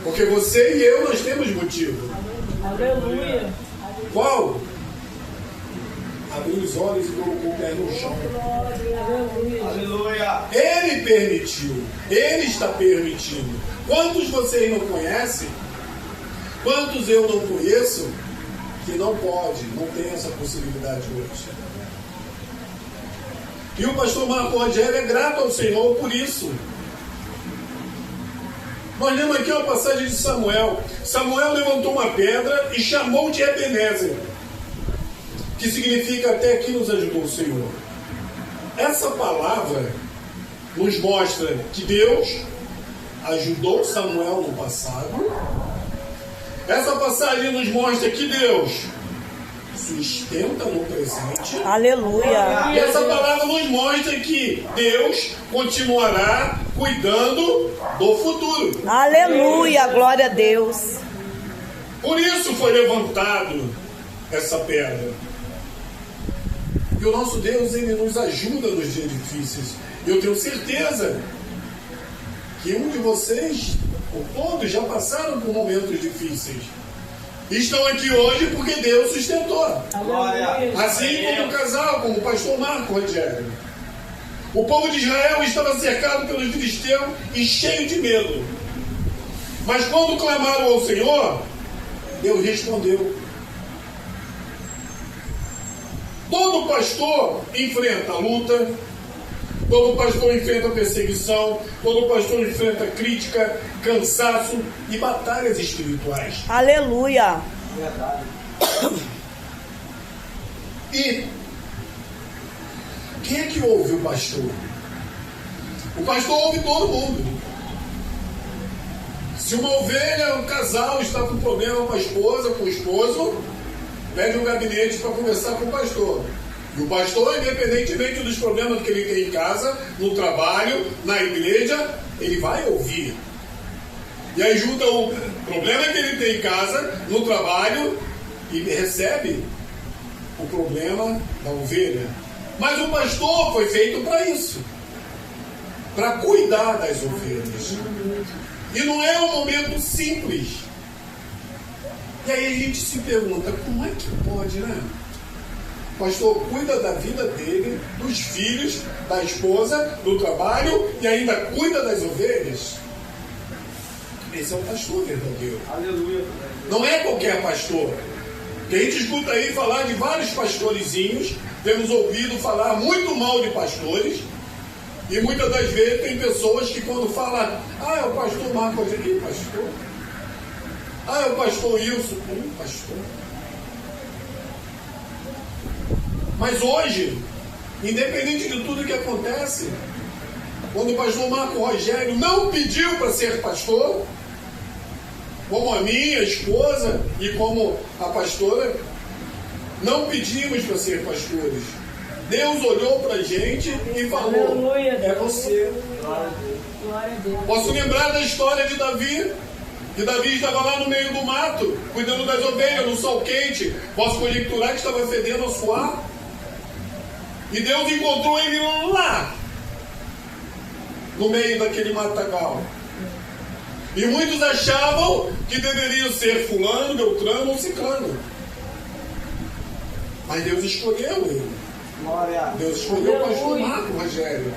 Porque você e eu, nós temos motivo. Aleluia. Qual? Abriu os olhos e colocou o pé no chão. Aleluia. Ele permitiu. Ele está permitindo. Quantos vocês não conhecem? Quantos eu não conheço? Que não pode, não tem essa possibilidade hoje. E o pastor Marco Rogério é grato ao Senhor por isso. Nós lemos aqui uma passagem de Samuel. Samuel levantou uma pedra e chamou de Ebenezer, que significa até aqui nos ajudou o Senhor. Essa palavra nos mostra que Deus ajudou Samuel no passado. Essa passagem nos mostra que Deus sustenta no presente. Aleluia. E essa palavra nos mostra que Deus continuará cuidando do futuro. Aleluia. Glória a Deus. Por isso foi levantado essa pedra. E o nosso Deus, Ele nos ajuda nos dias difíceis. Eu tenho certeza que um de vocês, ou todos, já passaram por momentos difíceis. Estão aqui hoje porque Deus sustentou. Assim como o casal, como o pastor Marco Rogério. O povo de Israel estava cercado pelos filisteus e cheio de medo. Mas quando clamaram ao Senhor, Deus respondeu. Todo pastor enfrenta luta, todo pastor enfrenta perseguição, todo pastor enfrenta crítica, cansaço e batalhas espirituais. Aleluia. Verdade. E quem é que ouve o pastor? O pastor ouve todo mundo. Se uma ovelha, um casal está com problema com a esposa, com o esposo, pede um gabinete para conversar com o pastor. E o pastor, independentemente dos problemas que ele tem em casa, no trabalho, na igreja, ele vai ouvir. E aí junta o problema que ele tem em casa, no trabalho, e recebe o problema da ovelha. Mas o pastor foi feito para isso, para cuidar das ovelhas. E não é um momento simples. E aí a gente se pergunta, como é que pode, né? O pastor cuida da vida dele, dos filhos, da esposa, do trabalho e ainda cuida das ovelhas. Esse é o pastor verdadeiro. Aleluia. Não é qualquer pastor. Que a gente escuta aí falar de vários pastorezinhos, temos ouvido falar muito mal de pastores, e muitas das vezes tem pessoas que quando falam, é o pastor Marco Rogério, pastor. É o pastor Wilson, pastor. Mas hoje, independente de tudo que acontece, quando o pastor Marco Rogério não pediu para ser pastor, como a minha esposa e como a pastora, não pedimos para ser pastores. Deus olhou para a gente e falou, Aleluia. é você. Glória a Deus. Posso lembrar da história de Davi, que Davi estava lá no meio do mato, cuidando das ovelhas, no sol quente. Posso conjecturar que estava fedendo a suar. E Deus encontrou ele lá, no meio daquele matagal. E muitos achavam que deveriam ser fulano, beltrano ou ciclano. Mas Deus escolheu ele. Glória. Deus escolheu o pastor Marco Rogério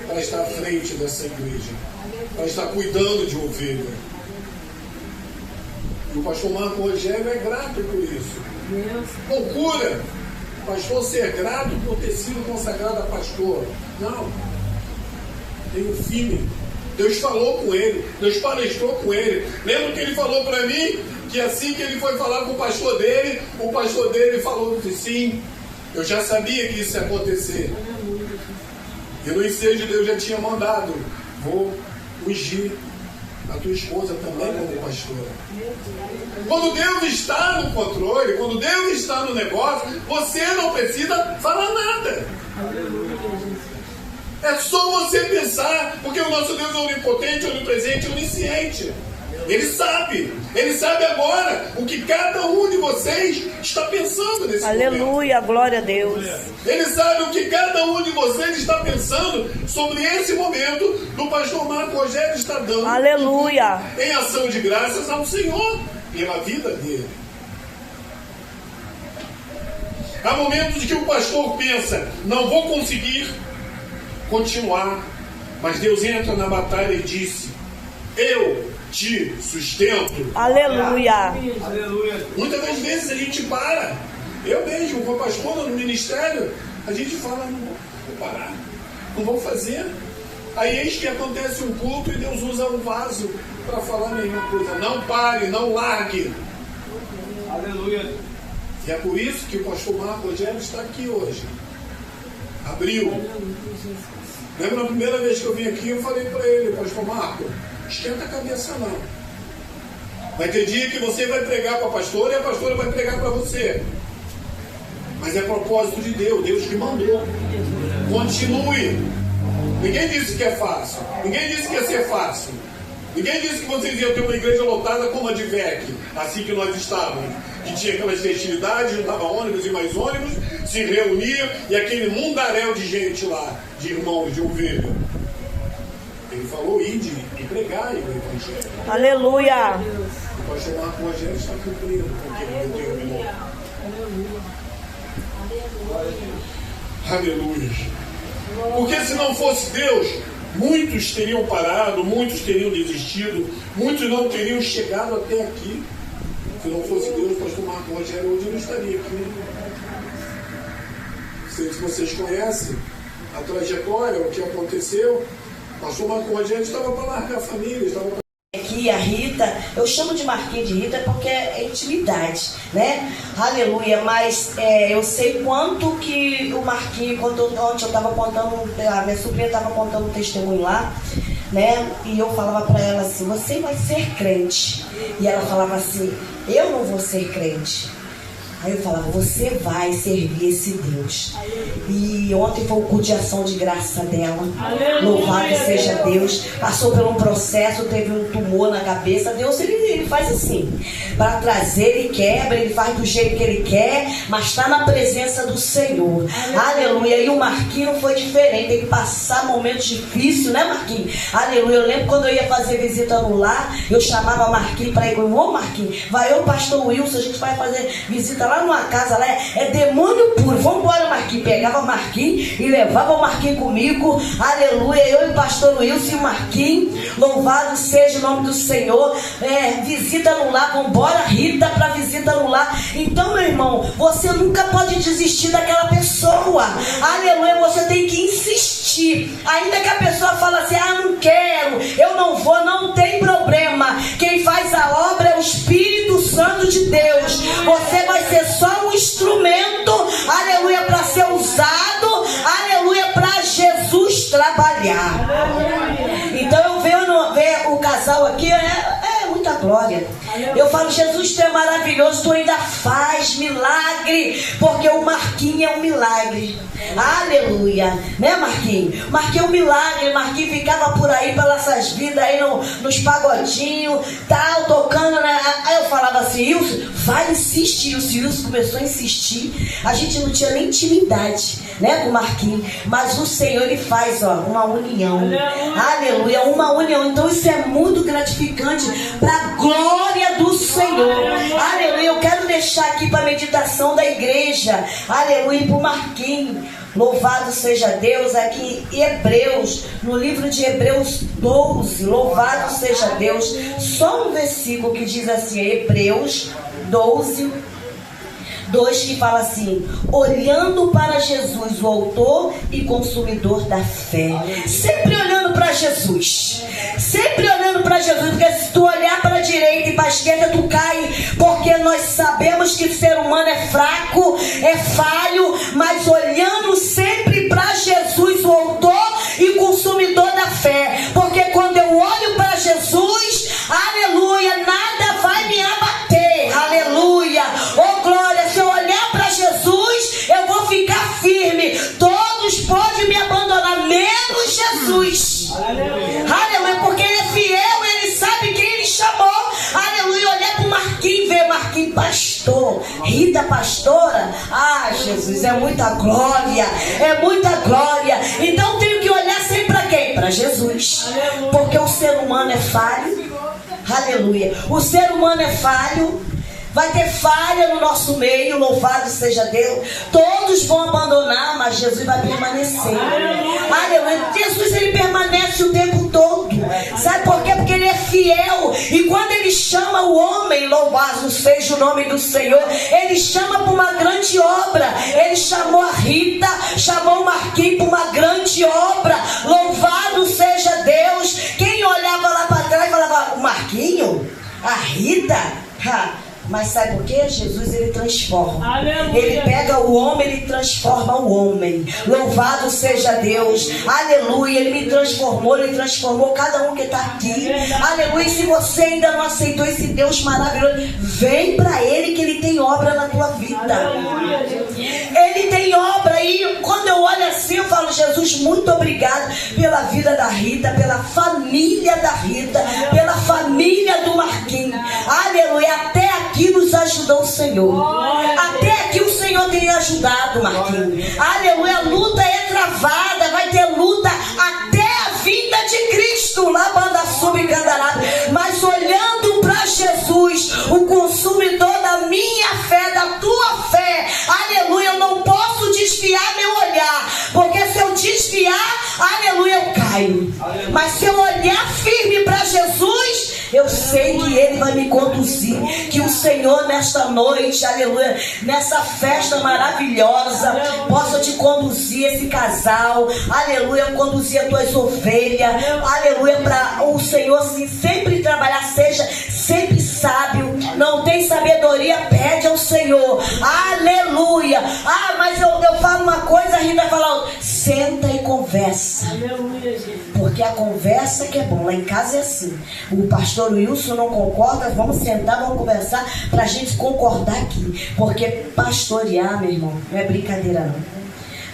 para estar à frente dessa igreja, para estar cuidando de ovelha. E o pastor Marco Rogério é grato por isso. Loucura! O pastor ser grato por ter sido consagrado a pastor. Não. Tem um filho. Deus falou com ele, Deus palestrou com ele. Lembra que ele falou para mim que assim que ele foi falar com o pastor dele falou que sim, eu já sabia que isso ia acontecer. E no ensejo de Deus já tinha mandado, vou ungir a tua esposa também como pastora. Quando Deus está no controle, quando Deus está no negócio, você não precisa falar nada. É só você pensar, porque o nosso Deus é onipotente, onipresente, onisciente. Ele sabe agora o que cada um de vocês está pensando nesse momento. Aleluia, glória a Deus. Ele sabe o que cada um de vocês está pensando sobre esse momento do pastor Marco Rogério está dando. Aleluia. Em ação de graças ao Senhor pela vida dele. Há momentos que o pastor pensa, não vou conseguir continuar, mas Deus entra na batalha e disse, eu te sustento. Aleluia. Muitas das vezes a gente para. Eu mesmo, com a pastora no ministério, a gente fala, não vou parar, não vou fazer. Aí eis que acontece um culto e Deus usa um vaso para falar a mesma coisa. Não pare, não largue. Aleluia. E é por isso que o pastor Marco Rogério está aqui hoje. Abriu. Lembra na primeira vez que eu vim aqui, eu falei para ele, pastor Marco, esquenta a cabeça não. Vai ter dia que você vai pregar para a pastora e a pastora vai pregar para você. Mas é propósito de Deus, Deus que mandou. Continue. Ninguém disse que é fácil. Ninguém disse que ia ser fácil. Ninguém disse que vocês iam ter uma igreja lotada como a de VEC, assim que nós estávamos. Que tinha aquelas festividades, juntava ônibus e mais ônibus, se reunia e aquele mundaréu de gente lá, de irmãos, de ovelha. Ele falou, ide e pregai o evangelho. Aleluia. O pastor Marco Rogério está cumprindo com o que ele determinou. Aleluia. Porque se não fosse Deus, muitos teriam parado, muitos teriam desistido, muitos não teriam chegado até aqui. Se não fosse Deus, o pastor Marco Rogério hoje não estaria aqui. Não sei se vocês conhecem a trajetória, o que aconteceu. O pastor Marco Rogério estava para largar a família, estava para... Aqui a Rita, eu chamo de Marquinhos de Rita porque é intimidade, né? Aleluia, mas eu sei quanto que o Marquinhos, ontem eu estava contando, a minha sobrinha estava contando um testemunho lá, né? E eu falava para ela assim, você vai ser crente. E ela falava assim, eu não vou ser crente. Aí eu falava, você vai servir esse Deus. E ontem foi o culto de ação de graça dela. Louvado seja Deus. Passou por um processo, teve um tumor na cabeça. Deus, ele faz assim. Para trazer, ele quebra, ele faz do jeito que ele quer, mas está na presença do Senhor. Aleluia. E o Marquinhos não foi diferente. Tem que passar momentos difíceis, né, Marquinhos? Aleluia. Eu lembro quando eu ia fazer visita no lar, eu chamava Marquinhos para ir. Ô Marquinhos, vai eu, pastor Wilson, a gente vai fazer visita lá numa casa, lá é demônio puro. Vamos embora, Marquinhos. Pegava o Marquinhos e levava o Marquinhos comigo. Aleluia. Eu e o pastor Wilson e o Marquinhos. Louvado seja o nome do Senhor. Visita no lar. Vamos embora, Rita, para visita no lar. Então, meu irmão, você nunca pode desistir daquela pessoa. Aleluia. Você tem que insistir. Ainda que a pessoa fala assim, não quero, eu não vou, não tem problema. Quem faz a obra é o Espírito Santo de Deus. Você vai ser só um instrumento, aleluia, para ser usado, aleluia, para Jesus trabalhar. Então eu vejo o casal aqui, é muita glória. Eu falo, Jesus, tu é maravilhoso, tu ainda faz milagre, porque o Marquinhos é um milagre. Aleluia, né, Marquinhos? Marquinhos é um milagre. Marquinhos ficava por aí pelas essas vidas aí nos pagodinhos, tal, tocando, né? Aí eu falava assim, Wilson, vai insistir. O Wilson começou a insistir. A gente não tinha nem intimidade, né, com o Marquinhos, mas o Senhor, ele faz, uma união. Aleluia, uma união. Então isso é muito gratificante para a glória do Senhor. Aleluia. Eu quero deixar aqui para a meditação da igreja, aleluia, para o Marquinhos. Louvado seja Deus. Aqui em Hebreus, no livro de Hebreus 12, louvado seja Deus. Só um versículo que diz assim, Hebreus 12, 2, que fala assim, olhando para Jesus, o autor e consumidor da fé. Sempre olhando para Jesus. Sempre olhando para Jesus, porque se tu olhar para a direita e para a esquerda, tu cai, porque nós sabemos que o ser humano é fraco, é falho, mas olhando sempre para Jesus, o autor e consumidor da fé, porque quando eu olho para Jesus, aleluia, nada vai me abater, aleluia, oh glória, se eu olhar para Jesus, eu vou ficar firme. Todos podem me abandonar, menos Jesus. Aleluia, porque ele é fiel, ele sabe quem ele chamou. Rita, pastora, ah, Jesus, é muita glória, é muita glória. Então tenho que olhar sempre para quem? Para Jesus. Porque o ser humano é falho. Aleluia. O ser humano é falho. Vai ter falha no nosso meio, louvado seja Deus. Todos vão abandonar, mas Jesus vai permanecer. Aleluia. Jesus, ele permanece o tempo todo. Sabe por quê? Porque ele é fiel. E quando ele chama o homem, louvado seja o nome do Senhor, ele chama para uma grande obra. Ele chamou a Rita, chamou o Marquinhos para uma grande obra. Louvado seja Deus. Quem olhava lá para trás e falava, o Marquinhos? A Rita? Mas sabe por quê? Jesus, ele transforma. Aleluia. Ele pega o homem, ele transforma o homem. Louvado seja Deus. Aleluia. Ele me transformou, ele transformou cada um que está aqui. Aleluia. E se você ainda não aceitou esse Deus maravilhoso, vem para ele que ele tem obra na tua vida. Ele tem obra. E quando eu olho assim, eu falo, Jesus, muito obrigado pela vida da Rita, pela família da Rita, pela família do Marquinhos. Aleluia. Até aqui nos ajudou o Senhor. Até aqui o Senhor tem ajudado, Marquinhos. Aleluia. A luta é travada. Vai ter luta até a vinda de Cristo. Lá, banda subcandarada. Mas olhando para Jesus, o consumidor da minha fé, da tua fé. Aleluia. Eu não posso desviar meu olhar. Porque se eu desviar, aleluia, eu caio. Mas se eu olhar firme para Jesus, eu sei que ele vai me conduzir. Que o Senhor nesta noite, aleluia, nessa festa maravilhosa, possa te conduzir, esse casal, aleluia, conduzir as tuas ovelhas, aleluia, para o Senhor assim, sempre trabalhar, seja sempre sábio. Não tem sabedoria, pede ao Senhor. Aleluia. Ah, mas eu falo uma coisa, a Rita fala outra. Senta e conversa. Porque a conversa que é bom. Lá em casa é assim. O pastor Wilson não concorda, vamos sentar, vamos conversar para a gente concordar aqui. Porque pastorear, meu irmão, não é brincadeira não.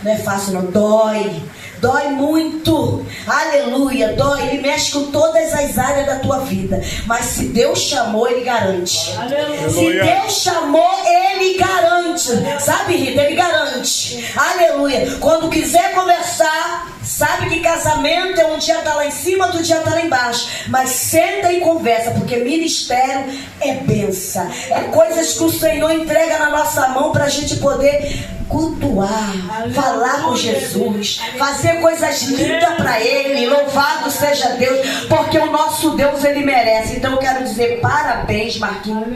Não é fácil não, dói muito, aleluia, dói, ele mexe com todas as áreas da tua vida, mas se Deus chamou, ele garante. Aleluia. Se Deus chamou, ele garante, sabe, Rita, ele garante, aleluia. Quando quiser conversar, sabe que casamento é um dia tá lá em cima, outro dia tá lá embaixo, mas senta e conversa, porque ministério é bênção, é coisas que o Senhor entrega na nossa mão para a gente poder cultuar, falar com Jesus, fazer coisas lindas para ele. Louvado seja Deus, porque o nosso Deus, ele merece. Então eu quero dizer parabéns, Marquinhos,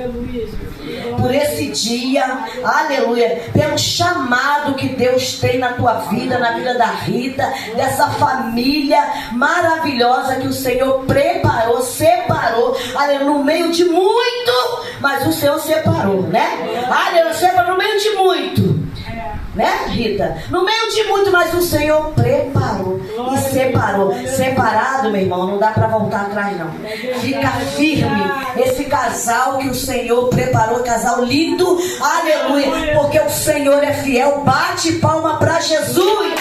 por esse dia, aleluia, pelo chamado que Deus tem na tua vida, na vida da Rita, dessa família maravilhosa que o Senhor preparou, separou, aleluia, no meio de muito, mas o Senhor separou, né? Aleluia, separou no meio de muito, né, Rita? No meio de muito, mas o Senhor preparou e separou. Separado, meu irmão, não dá para voltar atrás não. Fica firme. Esse casal que o Senhor preparou, casal lindo, aleluia, porque o Senhor é fiel. Bate palma para Jesus.